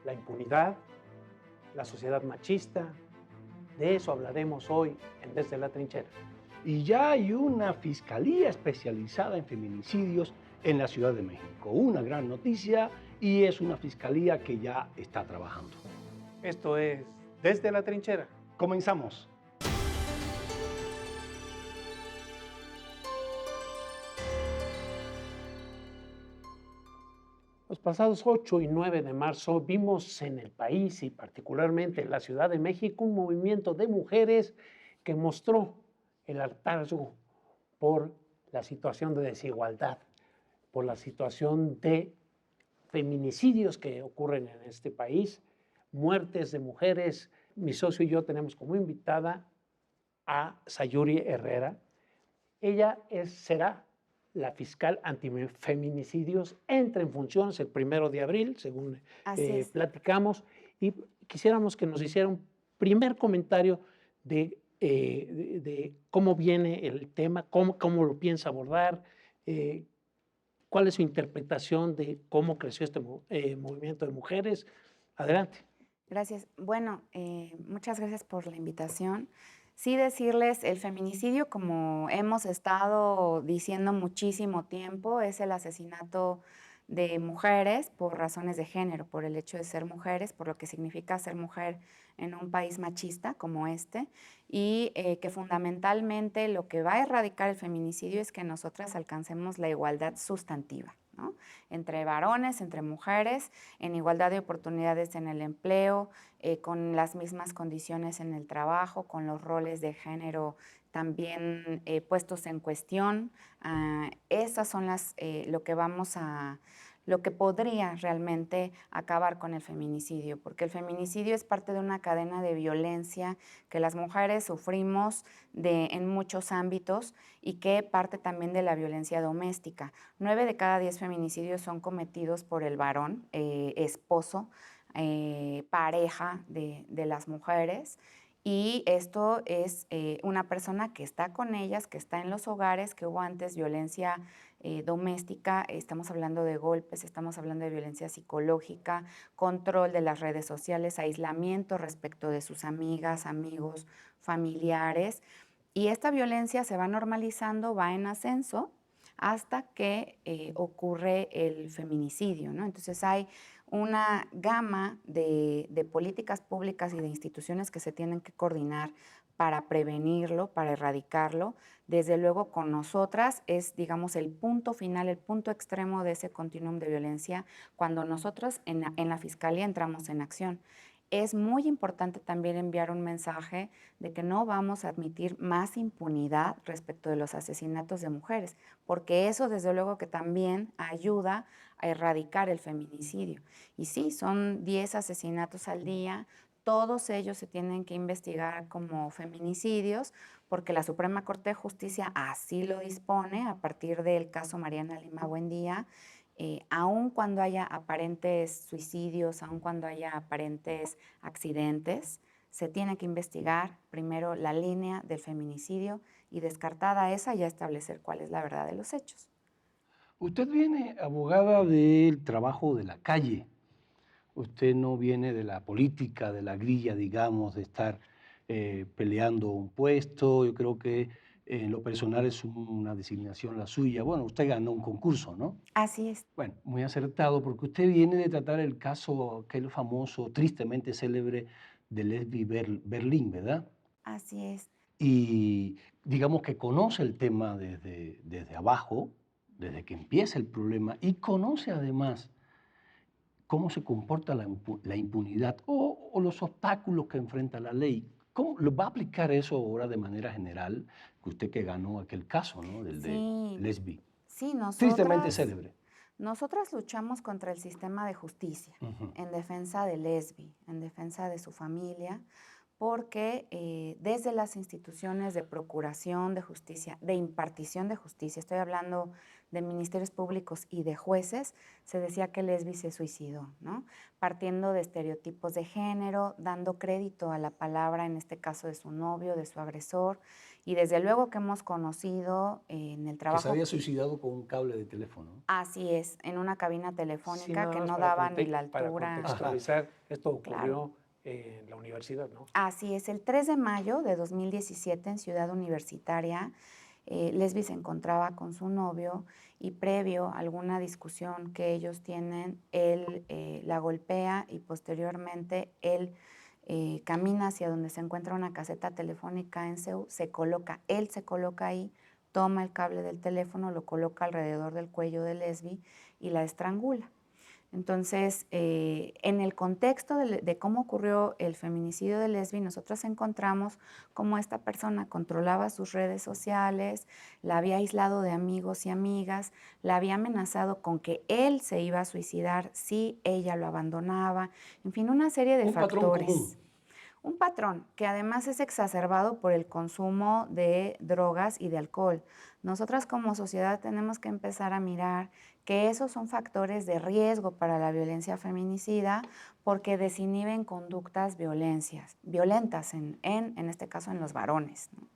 la impunidad, la sociedad machista. De eso hablaremos hoy en Desde la Trinchera. Y ya hay una fiscalía especializada en feminicidios en la Ciudad de México. Una gran noticia, y es una fiscalía que ya está trabajando. Esto es Desde la Trinchera. Comenzamos. Los pasados 8 y 9 de marzo vimos en el país y particularmente en la Ciudad de México un movimiento de mujeres que mostró el hartazgo por la situación de desigualdad, por la situación de feminicidios que ocurren en este país, muertes de mujeres. Mi socio y yo tenemos como invitada a Sayuri Herrera. Ella será la fiscal antifeminicidios, entra en funciones el 1 de abril, según platicamos, y quisiéramos que nos hiciera un primer comentario de cómo viene el tema, cómo lo piensa abordar, cuál es su interpretación de cómo creció este movimiento de mujeres. Adelante. Gracias. Bueno, muchas gracias por la invitación. Sí decirles, el feminicidio, como hemos estado diciendo muchísimo tiempo, es el asesinato de mujeres por razones de género, por el hecho de ser mujeres, por lo que significa ser mujer en un país machista como este, y que fundamentalmente lo que va a erradicar el feminicidio es que nosotras alcancemos la igualdad sustantiva, ¿no? Entre varones, entre mujeres, en igualdad de oportunidades en el empleo, con las mismas condiciones en el trabajo, con los roles de género también puestos en cuestión. Esas son lo que podría realmente acabar con el feminicidio, porque el feminicidio es parte de una cadena de violencia que las mujeres sufrimos en muchos ámbitos y que parte también de la violencia doméstica. 9 de cada 10 feminicidios son cometidos por el varón, esposo, pareja de las mujeres. Y esto es una persona que está con ellas, que está en los hogares, que hubo antes violencia doméstica, estamos hablando de golpes, estamos hablando de violencia psicológica, control de las redes sociales, aislamiento respecto de sus amigas, amigos, familiares. Y esta violencia se va normalizando, va en ascenso, hasta que ocurre el feminicidio, ¿no? Entonces hay una gama de políticas públicas y de instituciones que se tienen que coordinar para prevenirlo, para erradicarlo. Desde luego con nosotras es, digamos, el punto final, el punto extremo de ese continuum de violencia cuando nosotros en la Fiscalía entramos en acción. Es muy importante también enviar un mensaje de que no vamos a admitir más impunidad respecto de los asesinatos de mujeres, porque eso desde luego que también ayuda a erradicar el feminicidio. Y sí, son 10 asesinatos al día, todos ellos se tienen que investigar como feminicidios, porque la Suprema Corte de Justicia así lo dispone a partir del caso Mariana Lima Buendía. Aun cuando haya aparentes suicidios, aun cuando haya aparentes accidentes, se tiene que investigar primero la línea del feminicidio y descartada esa ya establecer cuál es la verdad de los hechos. Usted viene abogada del trabajo de la calle. Usted no viene de la política, de la grilla, digamos, de estar peleando un puesto. Yo creo que en lo personal es una designación la suya. Bueno, usted ganó un concurso, ¿no? Así es. Bueno, muy acertado, porque usted viene de tratar el caso, aquel famoso, tristemente célebre, de Lesbi Berlín, ¿verdad? Así es. Y digamos que conoce el tema desde abajo, desde que empieza el problema, y conoce además cómo se comporta la impunidad o los obstáculos que enfrenta la ley. ¿Cómo lo va a aplicar eso ahora de manera general? Que usted que ganó aquel caso, ¿no? Del de Lesbi. Sí, Tristemente célebre. Nosotras luchamos contra el sistema de justicia en defensa de Lesbi, en defensa de su familia, porque desde las instituciones de procuración de justicia, de impartición de justicia, estoy hablando de ministerios públicos y de jueces, se decía que Lesbi se suicidó, ¿no? Partiendo de estereotipos de género, dando crédito a la palabra, en este caso de su novio, de su agresor, Y desde luego que hemos conocido en el Que se trabajo. había suicidado con un cable de teléfono. Así es, en una cabina Sí, telefónica nada que más no daba ni la para altura. contextualizar, esto Claro. ocurrió en la universidad, ¿no? Así es, el 3 de mayo de 2017 en Ciudad Universitaria, Lesbi se encontraba con su novio y previo a alguna discusión que ellos tienen, él la golpea y posteriormente él camina hacia donde se encuentra una caseta telefónica en CEU, él se coloca ahí, toma el cable del teléfono, lo coloca alrededor del cuello de Lesbi y la estrangula. Entonces, en el contexto de cómo ocurrió el feminicidio de Lesbi, nosotros encontramos cómo esta persona controlaba sus redes sociales, la había aislado de amigos y amigas, la había amenazado con que él se iba a suicidar si ella lo abandonaba, en fin, una serie de Un patrón común. factores. Un patrón que además es exacerbado por el consumo de drogas y de alcohol. Nosotras como sociedad tenemos que empezar a mirar que esos son factores de riesgo para la violencia feminicida porque desinhiben conductas violentas en este caso en los varones, ¿no?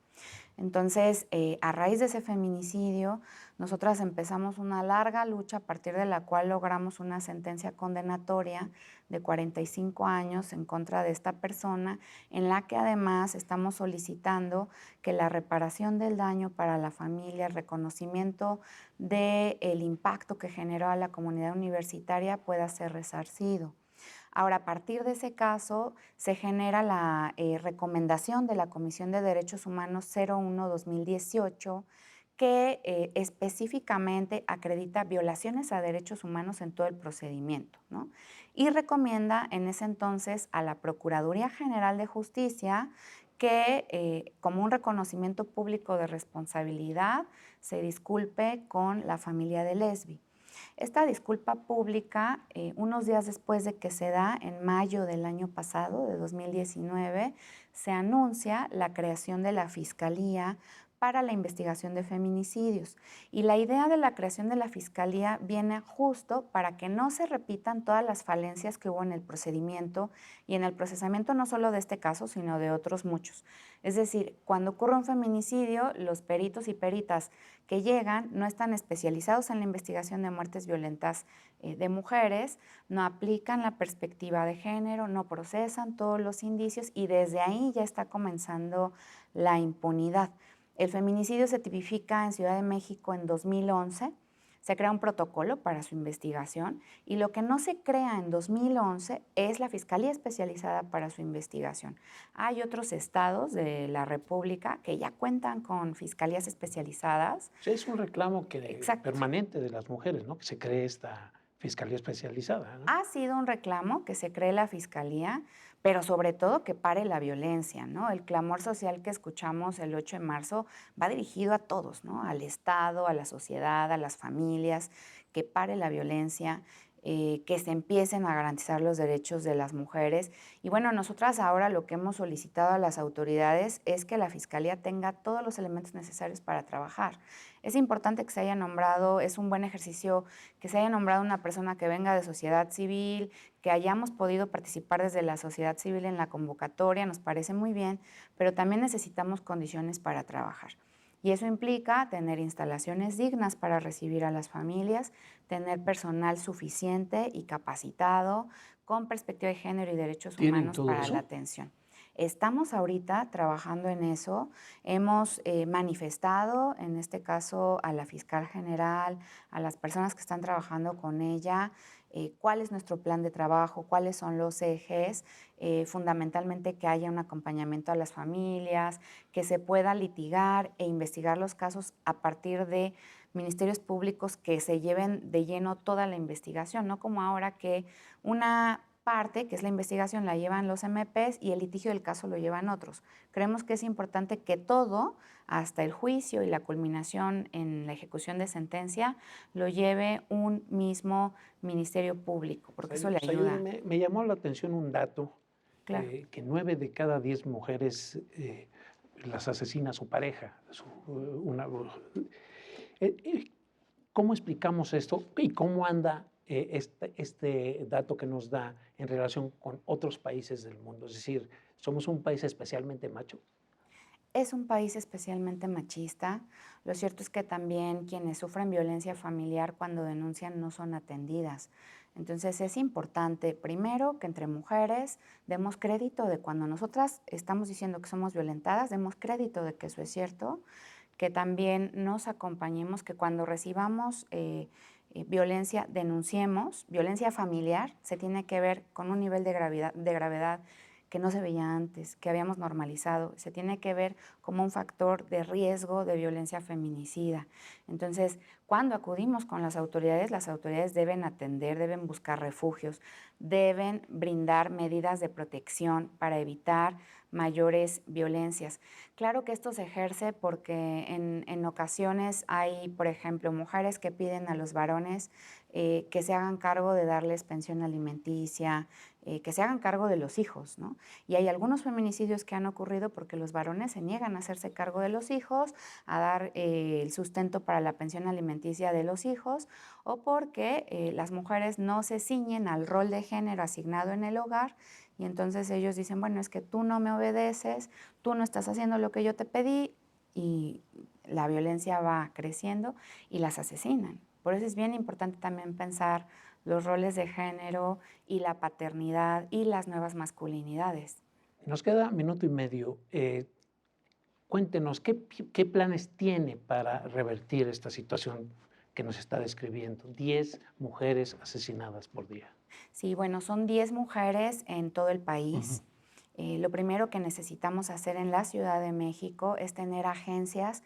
Entonces, a raíz de ese feminicidio, nosotras empezamos una larga lucha a partir de la cual logramos una sentencia condenatoria de 45 años en contra de esta persona, en la que además estamos solicitando que la reparación del daño para la familia, el reconocimiento del impacto que generó a la comunidad universitaria pueda ser resarcido. Ahora, a partir de ese caso, se genera la recomendación de la Comisión de Derechos Humanos 01-2018 que específicamente acredita violaciones a derechos humanos en todo el procedimiento, ¿no? Y recomienda en ese entonces a la Procuraduría General de Justicia que, como un reconocimiento público de responsabilidad, se disculpe con la familia de Lesbi. Esta disculpa pública, unos días después de que se da, en mayo del año pasado, de 2019, se anuncia la creación de la Fiscalía para la investigación de feminicidios. Y la idea de la creación de la Fiscalía viene justo para que no se repitan todas las falencias que hubo en el procedimiento y en el procesamiento no solo de este caso, sino de otros muchos. Es decir, cuando ocurre un feminicidio, los peritos y peritas que llegan no están especializados en la investigación de muertes violentas de mujeres, no aplican la perspectiva de género, no procesan todos los indicios y desde ahí ya está comenzando la impunidad. El feminicidio se tipifica en Ciudad de México en 2011, se crea un protocolo para su investigación y lo que no se crea en 2011 es la Fiscalía Especializada para su investigación. Hay otros estados de la República que ya cuentan con fiscalías especializadas. Sí, es un reclamo Exacto. permanente de las mujeres, ¿no? Que se cree esta fiscalía especializada, ¿no? Ha sido un reclamo que se cree la Fiscalía, pero sobre todo que pare la violencia, ¿no? El clamor social que escuchamos el 8 de marzo va dirigido a todos, ¿no? Al Estado, a la sociedad, a las familias, que pare la violencia, que se empiecen a garantizar los derechos de las mujeres. Y bueno, nosotras ahora lo que hemos solicitado a las autoridades es que la Fiscalía tenga todos los elementos necesarios para trabajar. Es importante que se haya nombrado, es un buen ejercicio que se haya nombrado una persona que venga de sociedad civil, que hayamos podido participar desde la sociedad civil en la convocatoria, nos parece muy bien, pero también necesitamos condiciones para trabajar. Y eso implica tener instalaciones dignas para recibir a las familias, tener personal suficiente y capacitado con perspectiva de género y derechos humanos para la atención. Estamos ahorita trabajando en eso. Hemos manifestado, en este caso, a la fiscal general, a las personas que están trabajando con ella, cuál es nuestro plan de trabajo, cuáles son los ejes, fundamentalmente que haya un acompañamiento a las familias, que se pueda litigar e investigar los casos a partir de ministerios públicos que se lleven de lleno toda la investigación, no como ahora que una parte, que es la investigación, la llevan los MPs y el litigio del caso lo llevan otros. Creemos que es importante que todo, hasta el juicio y la culminación en la ejecución de sentencia, lo lleve un mismo ministerio público, porque eso le ayuda. Me llamó la atención un dato, Claro. que 9 de cada 10 mujeres las asesina su pareja. ¿Cómo explicamos esto y cómo anda este dato que nos da en relación con otros países del mundo? Es decir, ¿somos un país especialmente macho? Es un país especialmente machista. Lo cierto es que también quienes sufren violencia familiar cuando denuncian no son atendidas. Entonces es importante, primero, que entre mujeres demos crédito de cuando nosotras estamos diciendo que somos violentadas, demos crédito de que eso es cierto, que también nos acompañemos, que cuando recibamos violencia, denunciemos. Violencia familiar se tiene que ver con un nivel de gravedad que no se veía antes, que habíamos normalizado. Se tiene que ver como un factor de riesgo de violencia feminicida. Entonces, cuando acudimos con las autoridades deben atender, deben buscar refugios, deben brindar medidas de protección para evitar mayores violencias. Claro que esto se ejerce porque en ocasiones hay, por ejemplo, mujeres que piden a los varones que se hagan cargo de darles pensión alimenticia, que se hagan cargo de los hijos, ¿no? Y hay algunos feminicidios que han ocurrido porque los varones se niegan a hacerse cargo de los hijos, a dar el sustento para la pensión alimenticia de los hijos, o porque las mujeres no se ciñen al rol de género asignado en el hogar y entonces ellos dicen, bueno, es que tú no me obedeces, tú no estás haciendo lo que yo te pedí y la violencia va creciendo y las asesinan. Por eso es bien importante también pensar los roles de género y la paternidad y las nuevas masculinidades. Nos queda minuto y medio. Cuéntenos, ¿qué planes tiene para revertir esta situación que nos está describiendo? 10 mujeres asesinadas por día. Sí, bueno, son 10 mujeres en todo el país. Lo primero que necesitamos hacer en la Ciudad de México es tener agencias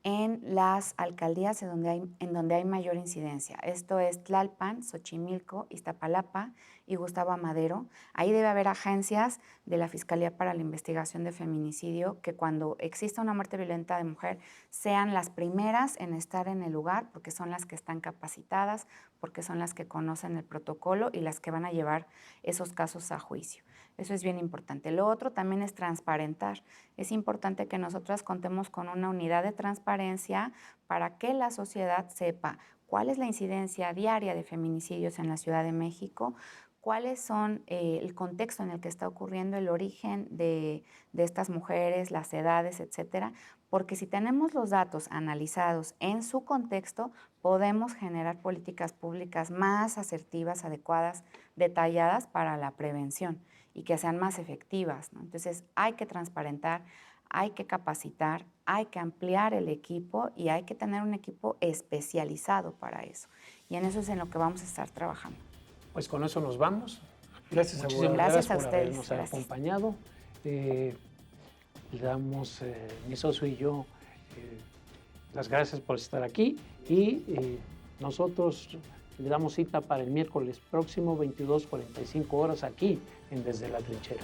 en las alcaldías en donde hay mayor incidencia. Esto es Tlalpan, Xochimilco, Iztapalapa y Gustavo Amadero. Ahí debe haber agencias de la Fiscalía para la Investigación de Feminicidio que cuando exista una muerte violenta de mujer sean las primeras en estar en el lugar porque son las que están capacitadas, porque son las que conocen el protocolo y las que van a llevar esos casos a juicio. Eso es bien importante. Lo otro también es transparentar. Es importante que nosotras contemos con una unidad de transparencia para que la sociedad sepa cuál es la incidencia diaria de feminicidios en la Ciudad de México, cuáles son el contexto en el que está ocurriendo, el origen de estas mujeres, las edades, etcétera, porque si tenemos los datos analizados en su contexto, podemos generar políticas públicas más asertivas, adecuadas, detalladas para la prevención y que sean más efectivas, ¿no? Entonces hay que transparentar, hay que capacitar, hay que ampliar el equipo y hay que tener un equipo especializado para eso. Y en eso es en lo que vamos a estar trabajando. Pues con eso nos vamos. Gracias, Muchísimas abogada. gracias a por ustedes. habernos Gracias. acompañado. Le damos, mi socio y yo, las gracias por estar aquí y nosotros le damos cita para el miércoles próximo, 22:45 horas, aquí en Desde la Trinchera.